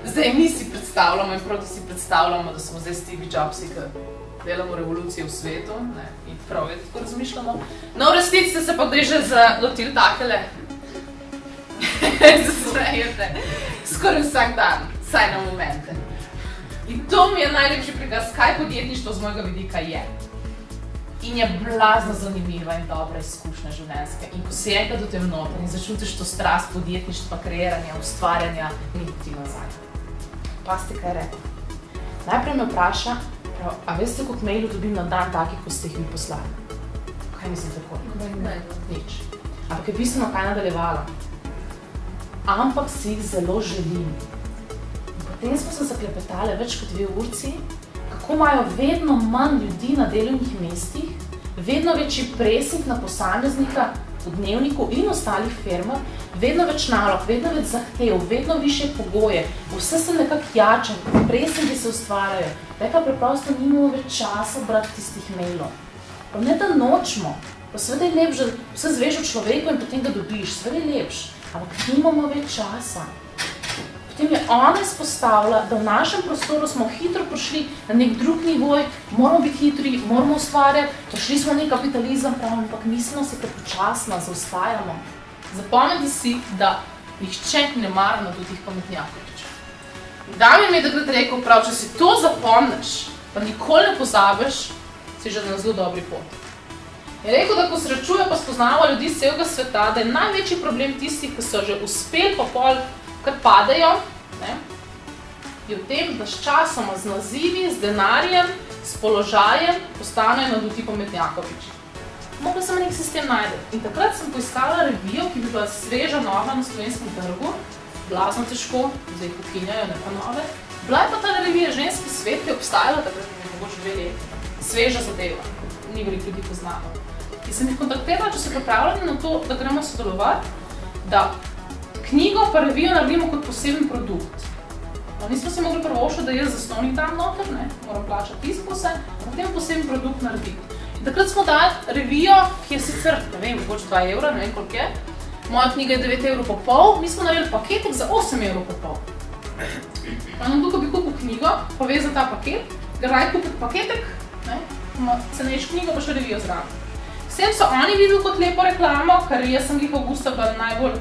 Zdaj mi si predstavljamo in prav, da si predstavljamo, da smo zdaj Steve Jobsi, ki delamo revolucijo v svetu, ne, in prav je, tako razmišljamo. No, v resnici ste se pa zdaj že zalotili takele. Zasmejete. Skoraj vsak dan, saj na momente. In to mi je najlepši prikaz, kaj podjetništvo z mojega vidika je. In je blazno zanimiva in dobra izkušnja življenjska. In ko si enkrat v tem noter in začutiš to strast podjetništva, kreiranja, ustvarjanja, ni ti nazaj. Pazite, kaj je rekel. Najprej me vpraša, a veste, koliko mailov dobim na dan takih, ko ste jih mi poslali? Kaj mislite tako? Nič. Ampak je bistveno kaj nadaljevala. Ampak si jih zelo želim. In potem smo se zaklepetali več kot 2 urci, kako imajo vedno manj ljudi na delovnih mestih, vedno večji presing na posameznika v Dnevniku in ostalih firmah, vedno več nalog, vedno več zahtev, vedno višje pogoje, vse se nekako jača, presingi se ustvarjajo, reka preprosto nimamo več časa brati tistih mailov. Pa ne da nočemo, pa seveda je lepše, vse zveš v človeku in potem ga dobiš, seveda je lepše, ampak nimamo več časa. Potem je ona izpostavila, da v našem prostoru smo hitro prišli na nek drug nivoj, moramo biti hitri, moramo ustvarjati, prišli smo na nek kapitalizem, pravim, ampak mislimo se, da počasno zaostajamo. Zapomnite si, da nihče ne mara nadutih pametnjakovičev. Damjan mi je takrat rekel, prav, če si to zapomniš, pa nikoli ne pozabiš, si že na zelo dobri poti. Je rekel, da ko srečuje pa spoznava ljudi z celega sveta, da je največji problem tistih, ki so že uspeli pa pol, kar padejo, ne, je v tem, da s časoma, z nazivi, z denarjem, s položajem postanejo naduti pametnjakoviči. Mogla sem nek sistem najti. In takrat sem poiskala revijo, ki bi bila sveža, nova na slovenskem trgu, blazno težko, zdaj ukinjajo, ne pa nove. Bila je pa ta revija Ženski svet, ki je obstajala takrat, ki je mogoče 2 leta. Sveža zadeva, ni veliko ljudi poznala. In sem jih kontaktirala, če so pripravljeni na to, da gremo sodelovati, da knjigo pa revijo naredimo kot poseben produkt. No, nismo si mogli prvošati, da jaz zasnovnik dam noter, ne, moram plačati tisko vse, potem poseben produkt narediti. In takrat smo dali revijo, ki je sicer, ne vem, mogoče 2 evra, ne vem koliko je. Moja knjiga je 9,5 €, mi smo naredili paketek za 8,5 €. No, tukaj bi kupil knjigo, povezal ta paket, ga raj kupiti paketek, ne, cenejš knjigo, pa še revijo zraven. Vsem so oni videli kot lepo reklamo, ker jaz sem jih avgusta bila najbolj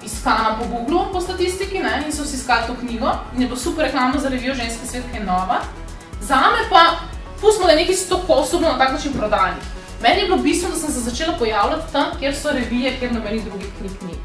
iskana po Googlu, po statistiki, ne, in so si iskali to knjigo in je bilo super reklama za revijo Ženski svet, ki je nova. Zame pa, pustimo, da je nekaj 100 kosov na tak način prodanih. Meni je bilo bistveno, da sem se začela pojavljati tam, kjer so revije, kjer nobenih drugih knjig ni.